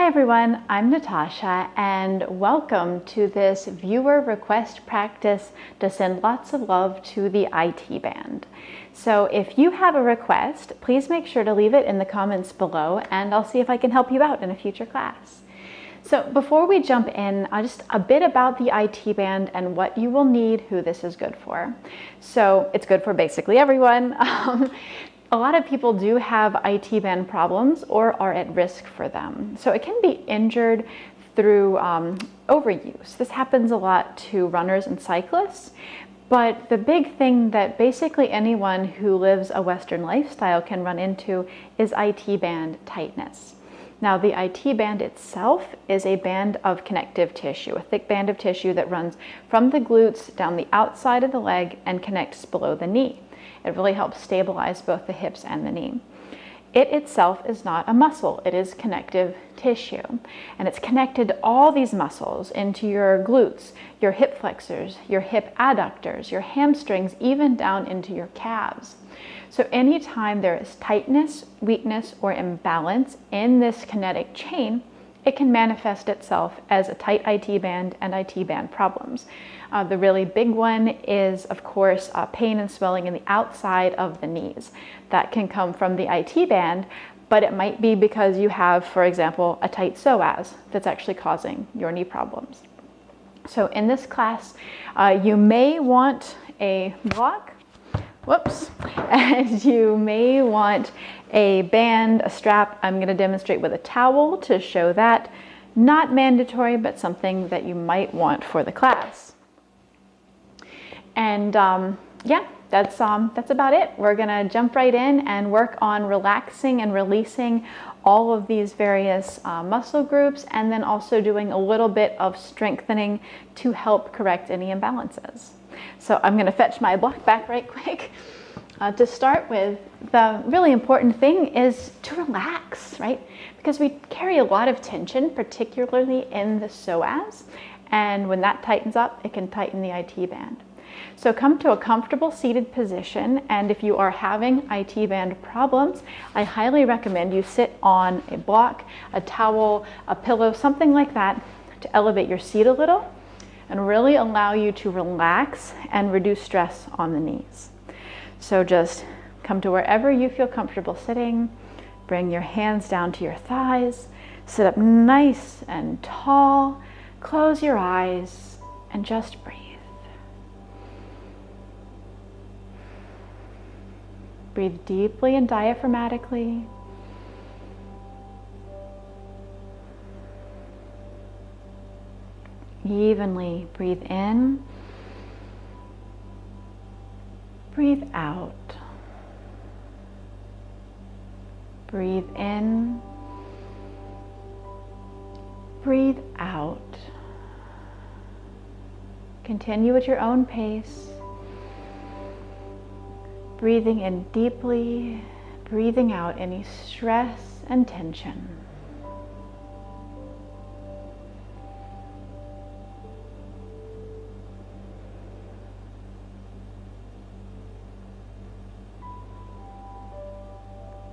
Hi everyone, I'm Natasha and welcome to this viewer request practice to send lots of love to the IT band. So if you have a request, please make sure to leave it in the comments below and I'll see if I can help you out in a future class. So before we jump in, just a bit about the IT band and what you will need, who this is good for. So it's good for basically everyone. A lot of people do have IT band problems or are at risk for them. So it can be injured through overuse. This happens a lot to runners and cyclists. But the big thing that basically anyone who lives a Western lifestyle can run into is IT band tightness. Now, the IT band itself is a band of connective tissue, a thick band of tissue that runs from the glutes down the outside of the leg and connects below the knee. It really helps stabilize both the hips and the knee. It itself is not a muscle, it is connective tissue. And it's connected to all these muscles into your glutes, your hip flexors, your hip adductors, your hamstrings, even down into your calves. So anytime there is tightness, weakness, or imbalance in this kinetic chain, it can manifest itself as a tight IT band and IT band problems. The really big one is, of course, pain and swelling in the outside of the knees. That can come from the IT band, but it might be because you have, for example, a tight psoas that's actually causing your knee problems. So in this class, you may want a block, and you may want a band, a strap. I'm going to demonstrate with a towel to show that. Not mandatory, but something that you might want for the class. And yeah, that's about it. We're going to jump right in and work on relaxing and releasing all of these various muscle groups, and then also doing a little bit of strengthening to help correct any imbalances. So I'm going to fetch my block back right quick. To start with, the really important thing is to relax, right? Because we carry a lot of tension, particularly in the psoas, and when that tightens up, it can tighten the IT band. So come to a comfortable seated position, and if you are having IT band problems, I highly recommend you sit on a block, a towel, a pillow, something like that to elevate your seat a little and really allow you to relax and reduce stress on the knees. So just come to wherever you feel comfortable sitting, bring your hands down to your thighs, sit up nice and tall, close your eyes, and just breathe. Breathe deeply and diaphragmatically. Evenly breathe in, breathe out. Breathe in, breathe out. Continue at your own pace. Breathing in deeply, breathing out any stress and tension.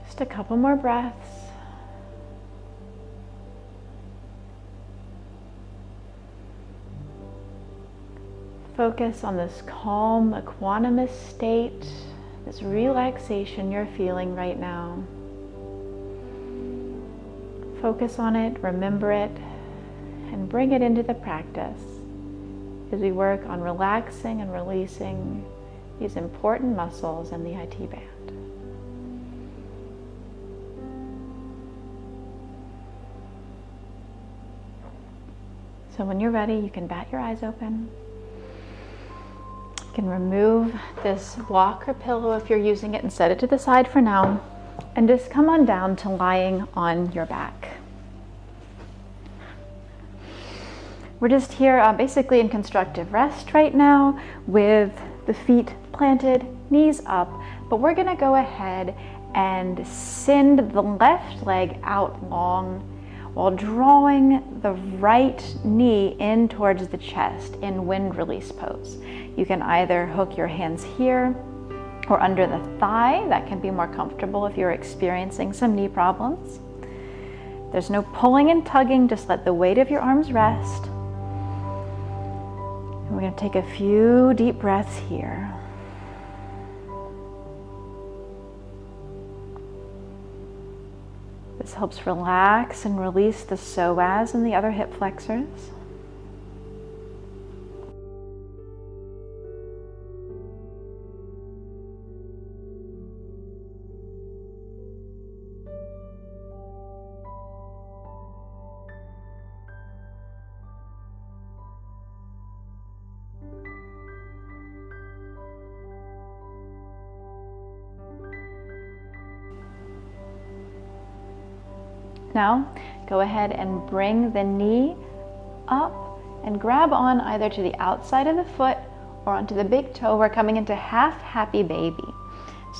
Just a couple more breaths. Focus on this calm, equanimous state, this relaxation you're feeling right now. Focus on it, remember it, and bring it into the practice as we work on relaxing and releasing these important muscles in the IT band. So when you're ready, you can bat your eyes open. You can remove this block or pillow if you're using it and set it to the side for now. And just come on down to lying on your back. We're just here basically in constructive rest right now with the feet planted, knees up, but we're gonna go ahead and send the left leg out long while drawing the right knee in towards the chest in wind release pose. You can either hook your hands here or under the thigh. That can be more comfortable if you're experiencing some knee problems. There's no pulling and tugging, just let the weight of your arms rest. And we're going to take a few deep breaths here. This helps relax and release the psoas and the other hip flexors. Now, go ahead and bring the knee up and grab on either to the outside of the foot or onto the big toe. We're coming into half happy baby.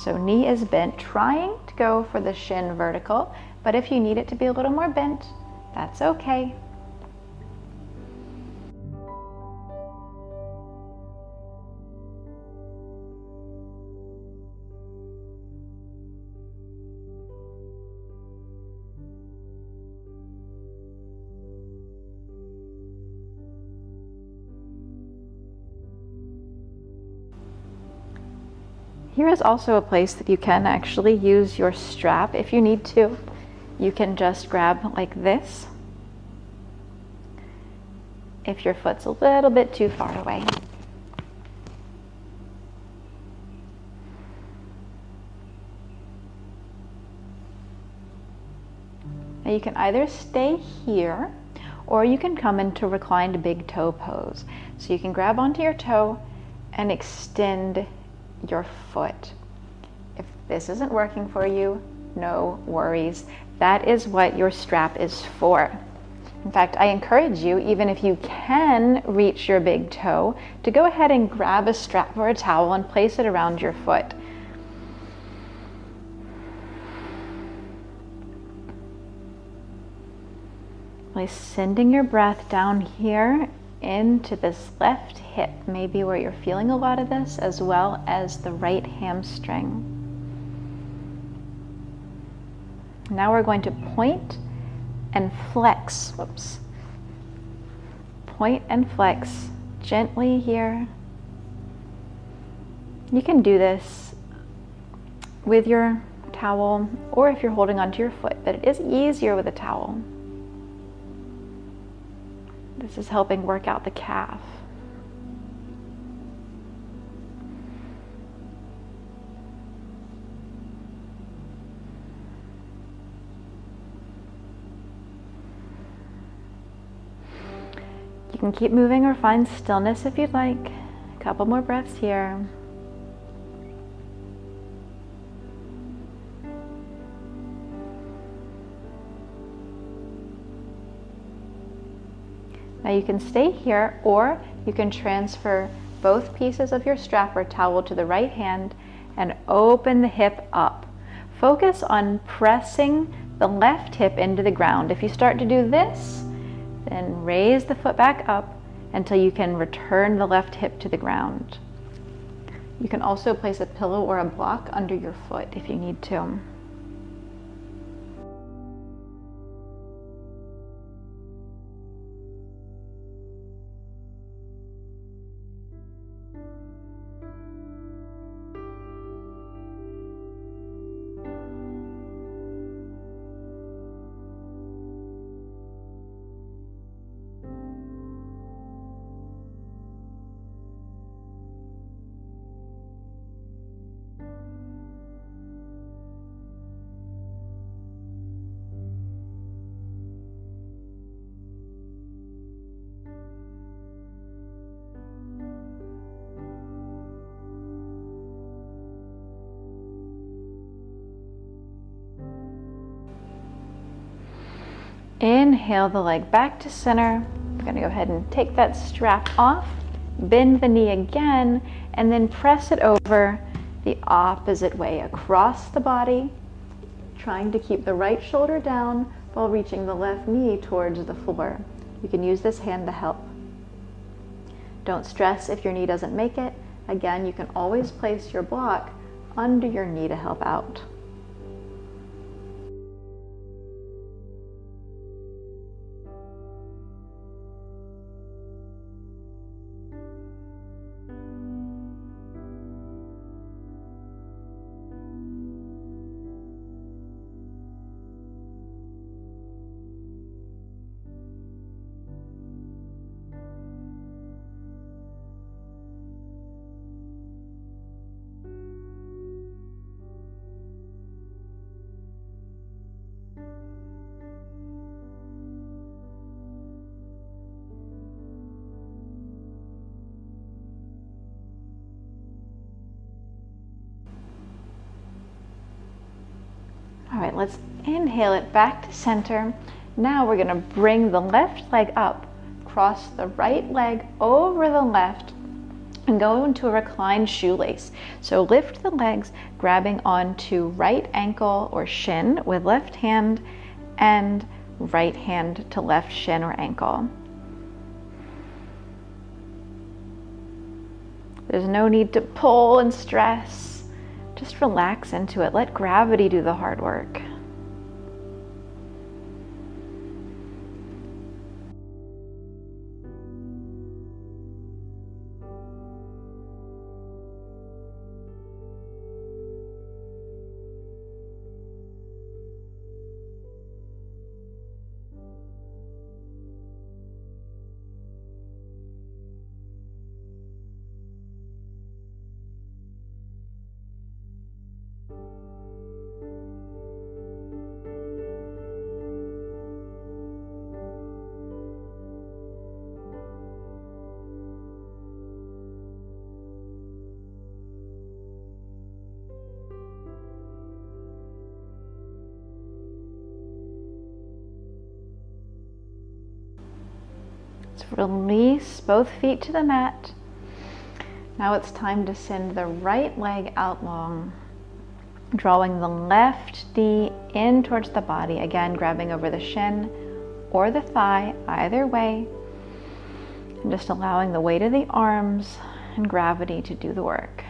So knee is bent, trying to go for the shin vertical, but if you need it to be a little more bent, that's okay. Here is also a place that you can actually use your strap if you need to. You can just grab like this if your foot's a little bit too far away. Now you can either stay here or you can come into reclined big toe pose. So you can grab onto your toe and extend your foot. If this isn't working for you, no worries. That is what your strap is for. In fact, I encourage you, even if you can reach your big toe, to go ahead and grab a strap or a towel and place it around your foot. By sending your breath down here into this left hip, maybe where you're feeling a lot of this, as well as the right hamstring. Now we're going to point and flex. Whoops. Point and flex gently here. You can do this with your towel or if you're holding onto your foot, but it is easier with a towel. This is helping work out the calf. You can keep moving or find stillness if you'd like. A couple more breaths here. Now you can stay here, or you can transfer both pieces of your strap or towel to the right hand and open the hip up. Focus on pressing the left hip into the ground. If you start to do this, then raise the foot back up until you can return the left hip to the ground. You can also place a pillow or a block under your foot if you need to. Inhale the leg back to center. I'm going to go ahead and take that strap off, bend the knee again, and then press it over the opposite way across the body, trying to keep the right shoulder down while reaching the left knee towards the floor. You can use this hand to help. Don't stress if your knee doesn't make it. Again, you can always place your block under your knee to help out. let's inhale it back to center. Now we're gonna bring the left leg up, cross the right leg over the left, and go into a reclined shoelace. So lift the legs, grabbing onto right ankle or shin with left hand, and right hand to left shin or ankle. There's no need to pull and stress. Just relax into it. Let gravity do the hard work. Release both feet to the mat. Now it's time to send the right leg out long, drawing the left knee in towards the body, again grabbing over the shin or the thigh, either way, and just allowing the weight of the arms and gravity to do the work.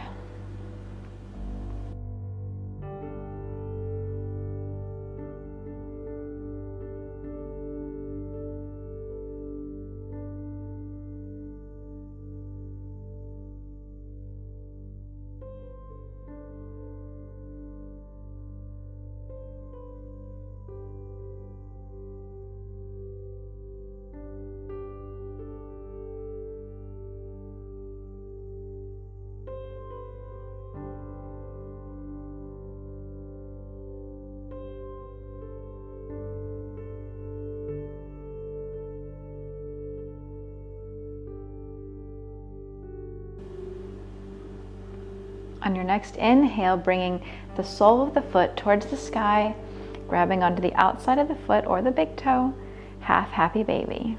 On your next inhale, bringing the sole of the foot towards the sky, grabbing onto the outside of the foot or the big toe, half happy baby.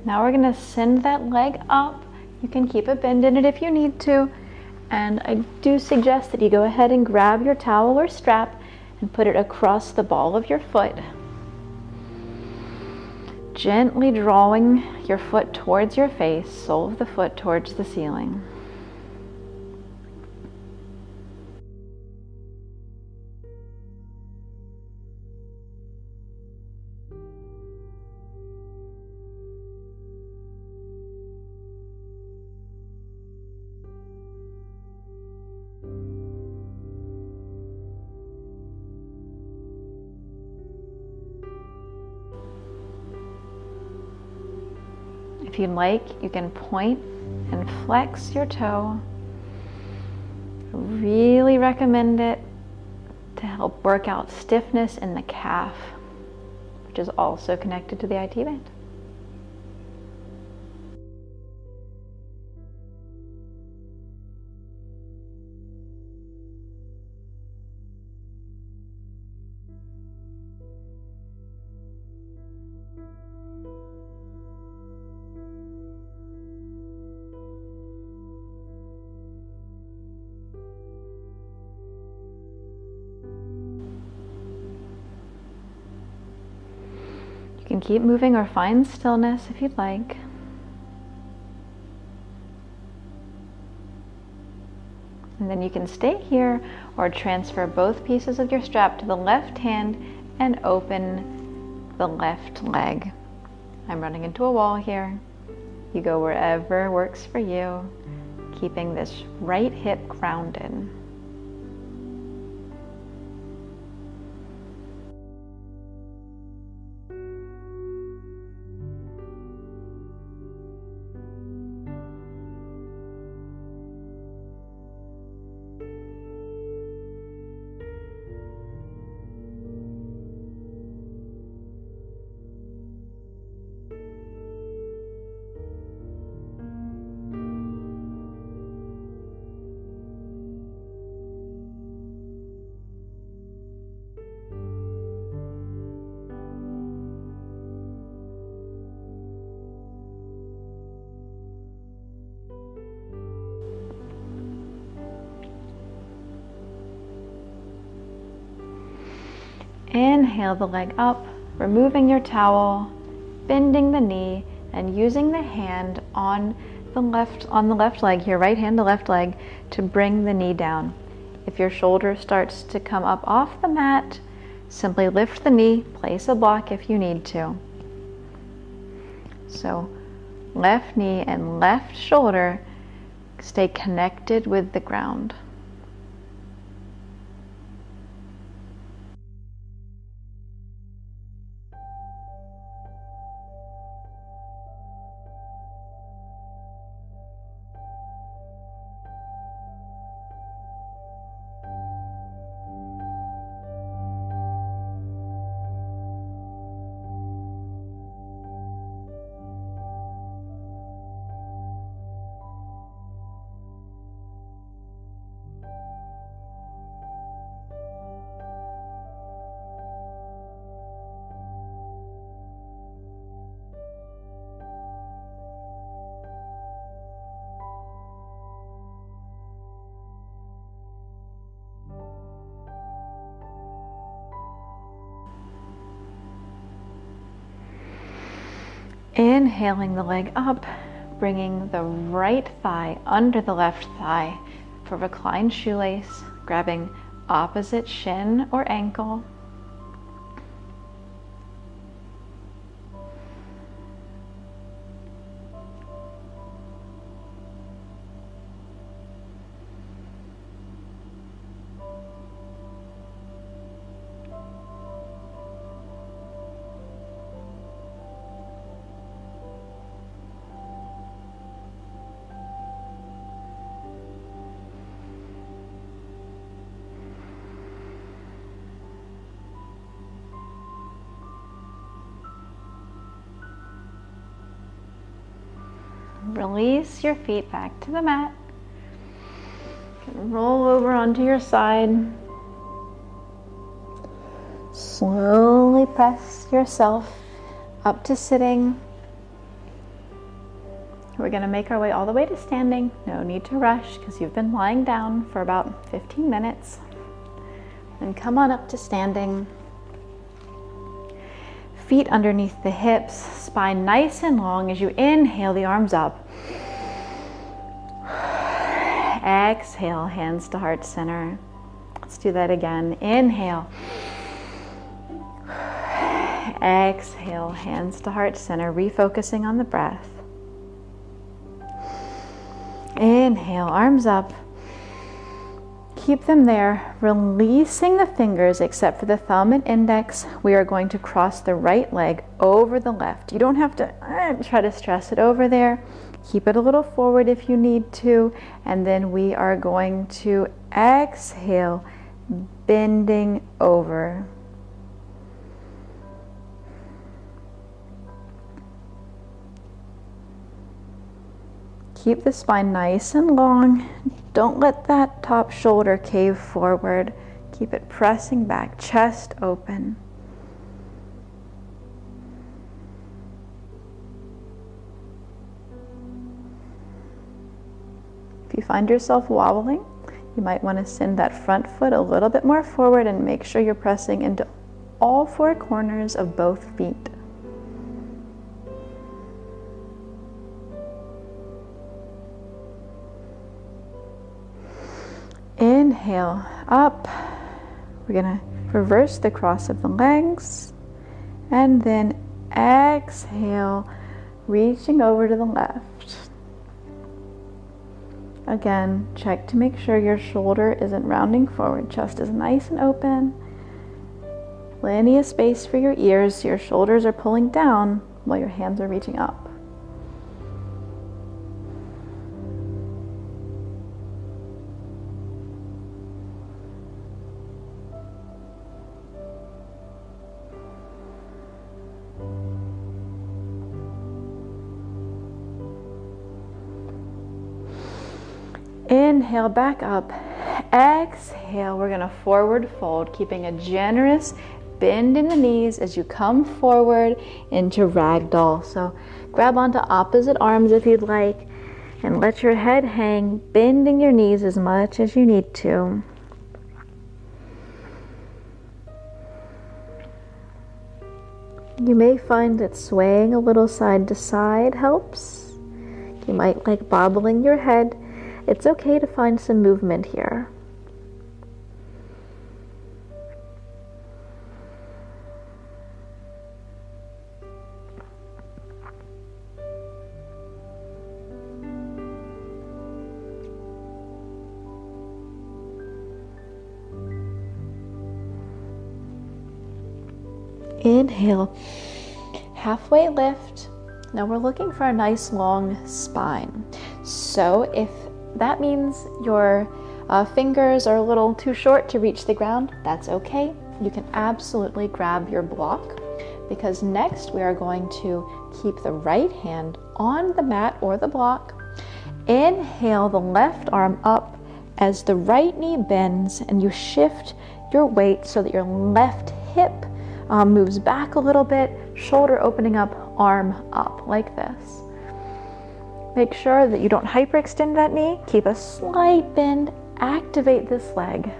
Now we're going to send that leg up. You can keep a bend in it if you need to. And I do suggest that you go ahead and grab your towel or strap and put it across the ball of your foot. Gently drawing your foot towards your face, sole of the foot towards the ceiling. If you'd like, you can point and flex your toe. Really recommend it to help work out stiffness in the calf, which is also connected to the IT band. You can keep moving or find stillness if you'd like. And then you can stay here or transfer both pieces of your strap to the left hand and open the left leg. I'm running into a wall here. You go wherever works for you, keeping this right hip grounded. Inhale the leg up, removing your towel, bending the knee, and using the hand on the left leg, your right hand to left leg, to bring the knee down. If your shoulder starts to come up off the mat, simply lift the knee, place a block if you need to. So left knee and left shoulder stay connected with the ground. Inhaling the leg up, bringing the right thigh under the left thigh for reclined shoelace, grabbing opposite shin or ankle. Release your feet back to the mat. You can roll over onto your side. Slowly press yourself up to sitting. We're going to make our way all the way to standing. No need to rush because you've been lying down for about 15 minutes. Then come on up to standing. Feet underneath the hips, spine nice and long as you inhale the arms up. Exhale, hands to heart center. Let's do that again. Inhale. Exhale, hands to heart center, refocusing on the breath. Inhale, arms up. Keep them there, releasing the fingers except for the thumb and index. We are going to cross the right leg over the left. You don't have to try to stress it over there. Keep it a little forward if you need to. And then we are going to exhale, bending over. Keep the spine nice and long. Don't let that top shoulder cave forward. Keep it pressing back, chest open. If you find yourself wobbling, you might want to send that front foot a little bit more forward and make sure you're pressing into all four corners of both feet. Inhale up. We're going to reverse the cross of the legs And then exhale, reaching over to the left. Again, check to make sure your shoulder isn't rounding forward. Chest is nice and open. Plenty of space for your ears so your shoulders are pulling down while your hands are reaching up. Inhale, back up. Exhale, we're gonna forward fold, keeping a generous bend in the knees as you come forward into ragdoll. So grab onto opposite arms if you'd like, and let your head hang, bending your knees as much as you need to. You may find that swaying a little side to side helps. You might like bobbling your head. It's okay to find some movement here. Inhale, halfway lift. Now we're looking for a nice long spine. So if that means your fingers are a little too short to reach the ground, that's okay. You can absolutely grab your block, because next we are going to keep the right hand on the mat or the block. Inhale the left arm up as the right knee bends, and you shift your weight so that your left hip moves back a little bit, shoulder opening up, arm up like this. Make sure that you don't hyperextend that knee. Keep a slight bend. Activate this leg.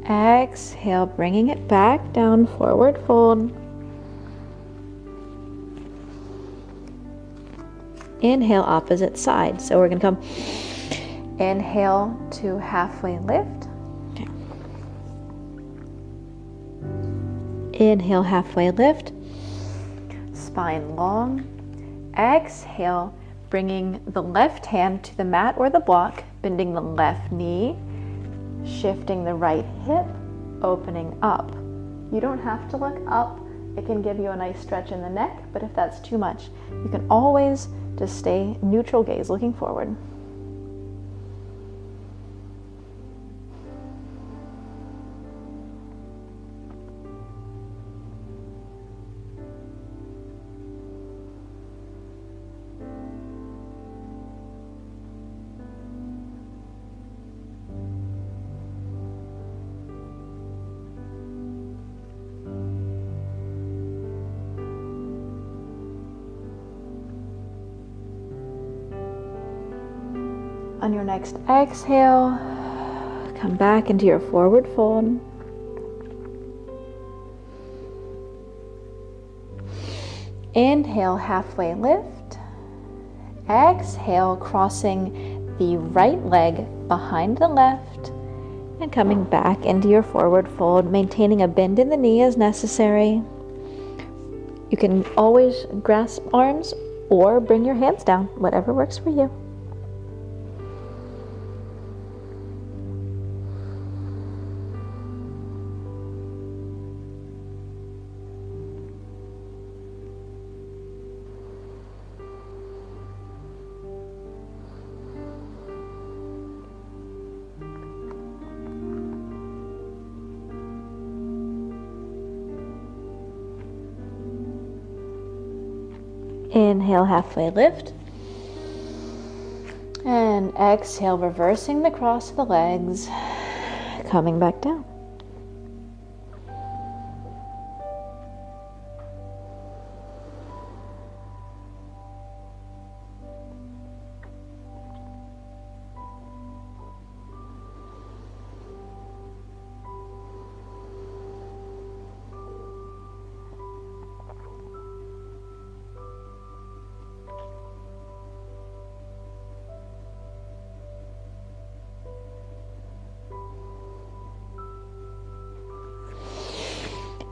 Exhale, bringing it back down, forward fold. Inhale, opposite side. So we're going to come, inhale to halfway lift. Okay. Inhale, halfway lift. Spine long. Exhale, bringing the left hand to the mat or the block, bending the left knee, shifting the right hip, opening up. You don't have to look up. It can give you a nice stretch in the neck, but if that's too much, you can always just stay neutral gaze, looking forward. On your next exhale, come back into your forward fold. Inhale, halfway lift. Exhale, crossing the right leg behind the left and coming back into your forward fold, maintaining a bend in the knee as necessary. You can always grasp arms or bring your hands down, whatever works for you. Inhale, halfway lift. And exhale, reversing the cross of the legs, coming back down.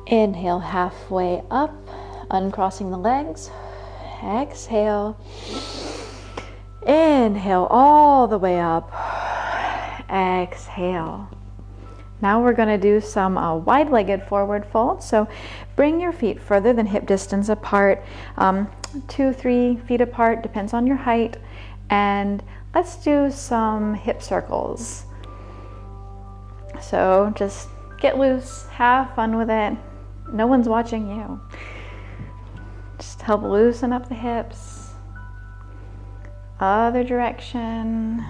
Inhale halfway up, uncrossing the legs. Exhale. Inhale all the way up. Exhale. Now we're going to do some wide-legged forward fold. So bring your feet further than hip distance apart, 2-3 feet apart, depends on your height. And let's do some hip circles. So just get loose, have fun with it. No one's watching you. Just help loosen up the hips. Other direction.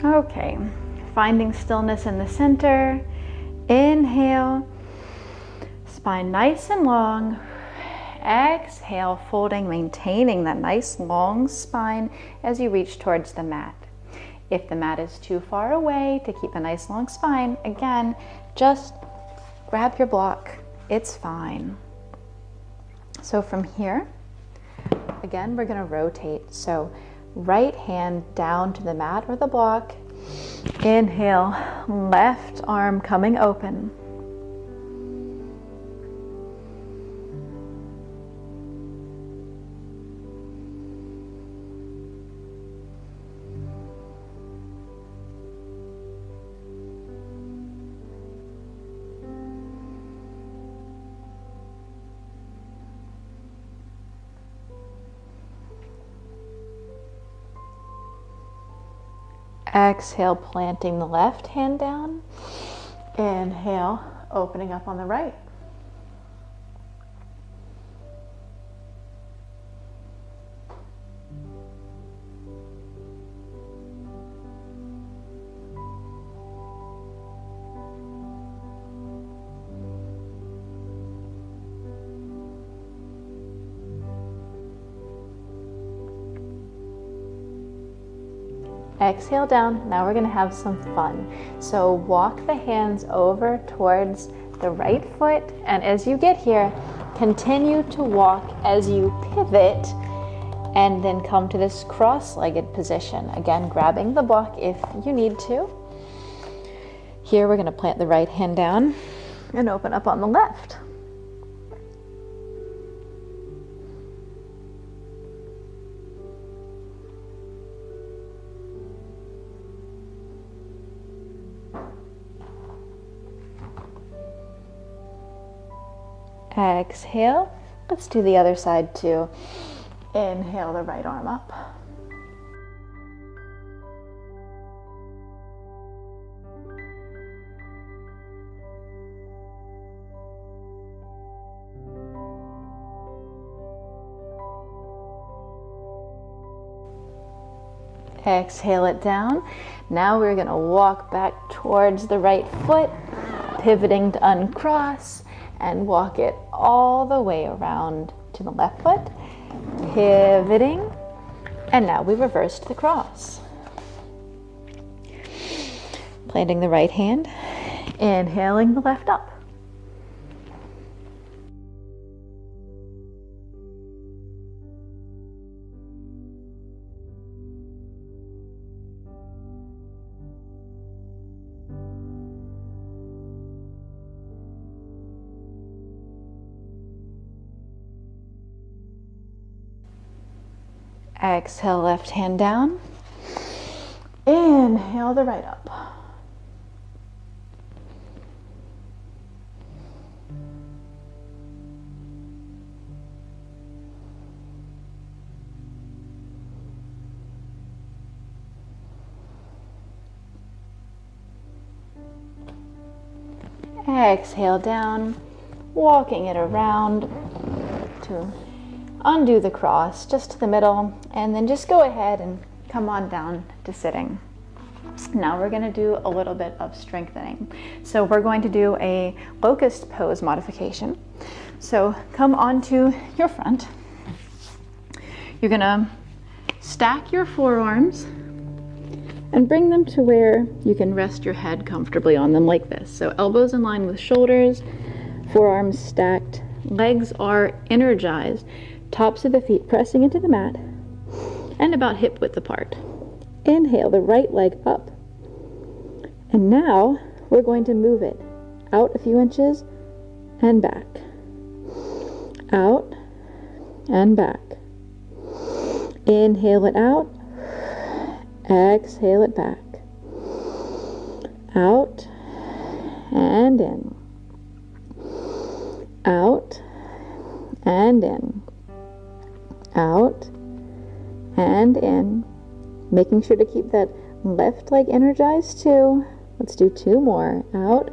Okay, finding stillness in the center. Inhale, spine nice and long. Exhale, folding, maintaining that nice long spine as you reach towards the mat. If the mat is too far away to keep a nice long spine, again, just grab your block. It's fine. So from here, again, we're going to rotate. So right hand down to the mat or the block. Inhale, left arm coming open. Exhale, planting the left hand down. Inhale, opening up on the right. Exhale down. Now we're going to have some fun. So walk the hands over towards the right foot, and as you get here, continue to walk as you pivot and then come to this cross-legged position. Again, grabbing the block if you need to. Here we're going to plant the right hand down and open up on the left. Exhale. Let's do the other side too. Inhale the right arm up. Exhale it down. Now we're going to walk back towards the right foot, pivoting to uncross, and walk it all the way around to the left foot, pivoting, and now we reversed the cross. Planting the right hand, inhaling the left up. Exhale, left hand down. Inhale the right up. Exhale down, walking it around to undo the cross just to the middle, and then just go ahead and come on down to sitting. Now we're going to do a little bit of strengthening. So we're going to do a locust pose modification. So come onto your front. You're going to stack your forearms and bring them to where you can rest your head comfortably on them like this. So elbows in line with shoulders, forearms stacked, legs are energized Tops of the feet pressing into the mat and about hip width apart. Inhale the right leg up. And now we're going to move it out a few inches and back. Out and back. Inhale it out. Exhale it back. Out and in. Out and in. Out and in. Making sure to keep that left leg energized too. Let's do 2 more. Out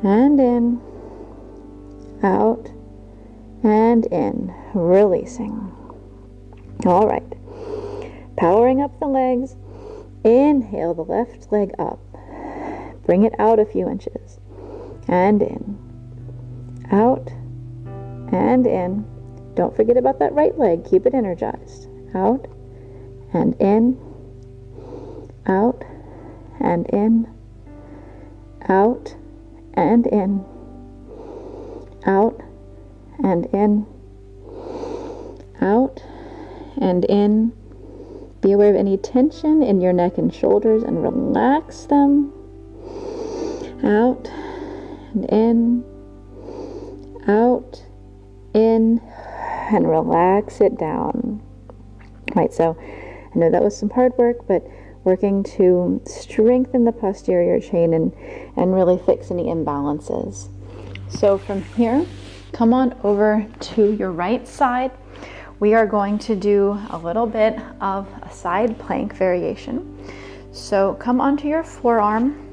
and in. Out and in. Releasing. All right. Powering up the legs. Inhale the left leg up. Bring it out a few inches. And in. Out and in. Don't forget about that right leg. Keep it energized. Out and in. Out and in. Out and in. Out and in. Out and in. Be aware of any tension in your neck and shoulders and relax them. Out and in. Out, in, and relax it down. Right, so I know that was some hard work, but working to strengthen the posterior chain and really fix any imbalances. So from here, come on over to your right side. We are going to do a little bit of a side plank variation. So come onto your forearm,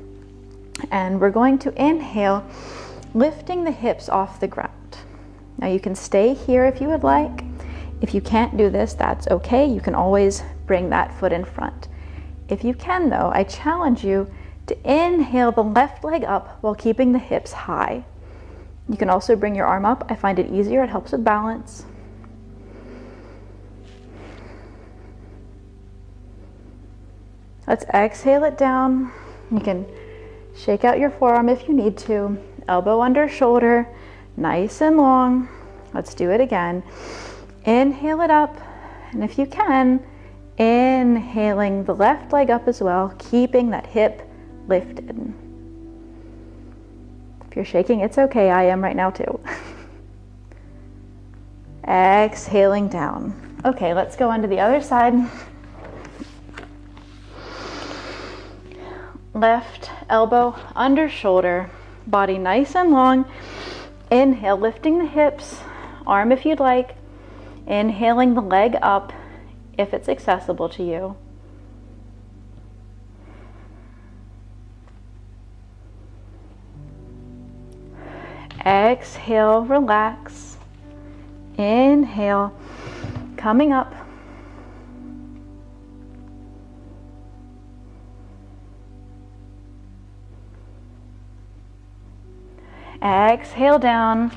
and we're going to inhale, lifting the hips off the ground. Now you can stay here if you would like. If you can't do this, that's okay. You can always bring that foot in front. If you can though, I challenge you to inhale the left leg up while keeping the hips high. You can also bring your arm up. I find it easier, it helps with balance. Let's exhale it down. You can shake out your forearm if you need to. Elbow under shoulder, nice and long. Let's do it again. Inhale it up, and if you can, inhaling the left leg up as well, keeping that hip lifted. If you're shaking, it's okay. I am right now too. Exhaling down. Okay, let's go on to the other side. Left elbow under shoulder, body nice and long. Inhale, lifting the hips, arm if you'd like. Inhaling the leg up if it's accessible to you. Exhale, relax. Inhale, coming up. Exhale down,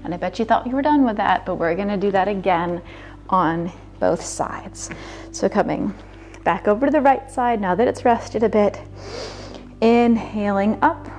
and I bet you thought you were done with that, but we're gonna do that again on both sides. So coming back over to the right side now that it's rested a bit, inhaling up.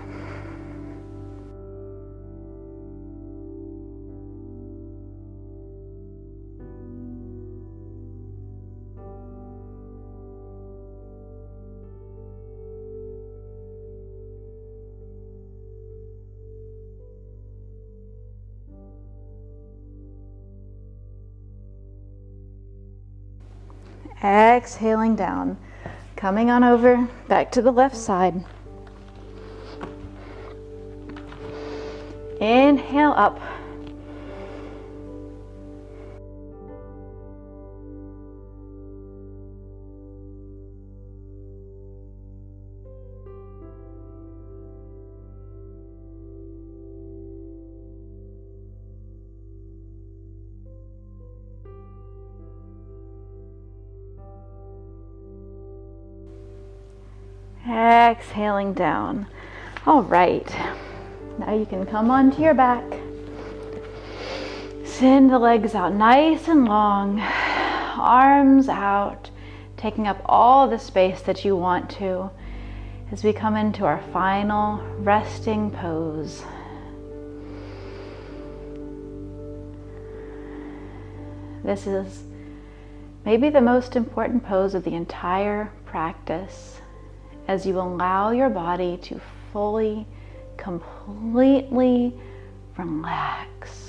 Exhaling down, coming on over back to the left side. Inhale up. Exhaling down. All right, now you can come onto your back. Send the legs out nice and long, arms out, taking up all the space that you want to as we come into our final resting pose. This is maybe the most important pose of the entire practice, as you allow your body to fully, completely relax.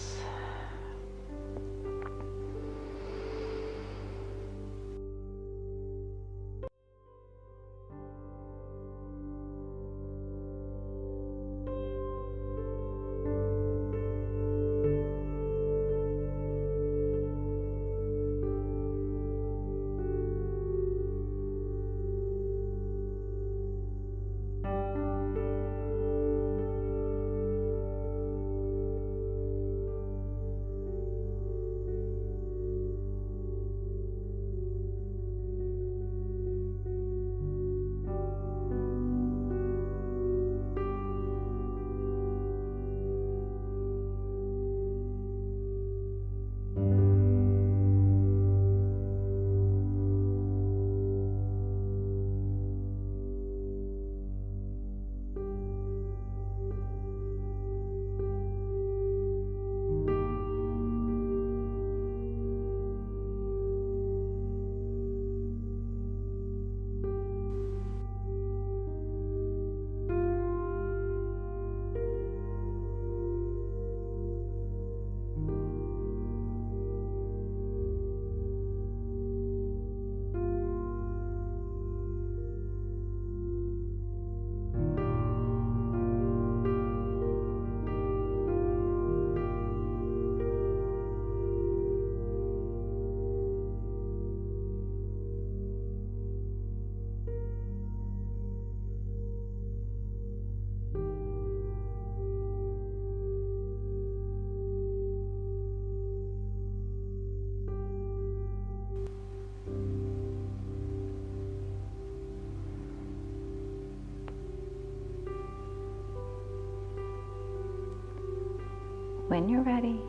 When you're ready,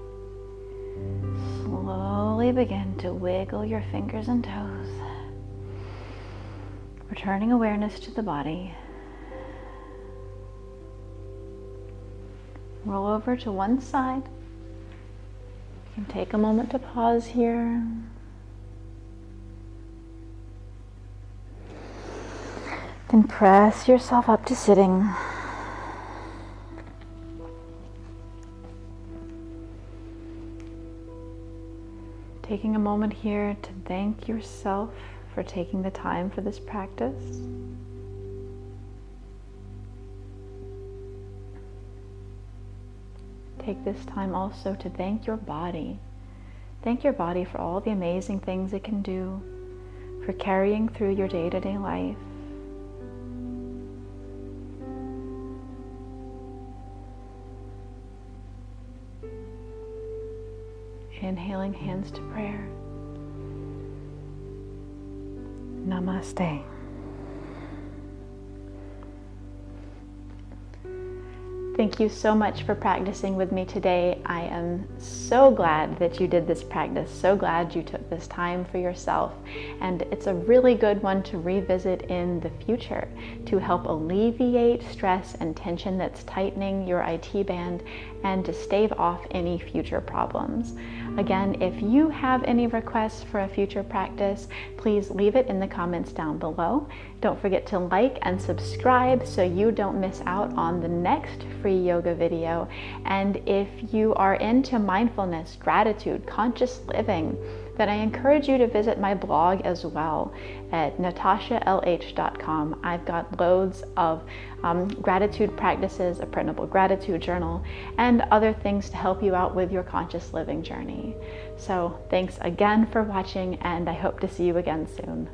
slowly begin to wiggle your fingers and toes, returning awareness to the body. Roll over to one side. You can take a moment to pause here. Then press yourself up to sitting. Taking a moment here to thank yourself for taking the time for this practice. Take this time also to thank your body. Thank your body for all the amazing things it can do, for carrying through your day-to-day life. Inhaling, hands to prayer. Namaste. Thank you so much for practicing with me today. I am so glad that you did this practice, so glad you took this time for yourself. And it's a really good one to revisit in the future to help alleviate stress and tension that's tightening your IT band and to stave off any future problems. Again, if you have any requests for a future practice, please leave it in the comments down below. Don't forget to like and subscribe so you don't miss out on the next free yoga video. And if you are into mindfulness, gratitude, conscious living, then I encourage you to visit my blog as well at natashalh.com. I've got loads of gratitude practices, a printable gratitude journal, and other things to help you out with your conscious living journey. So thanks again for watching, and I hope to see you again soon.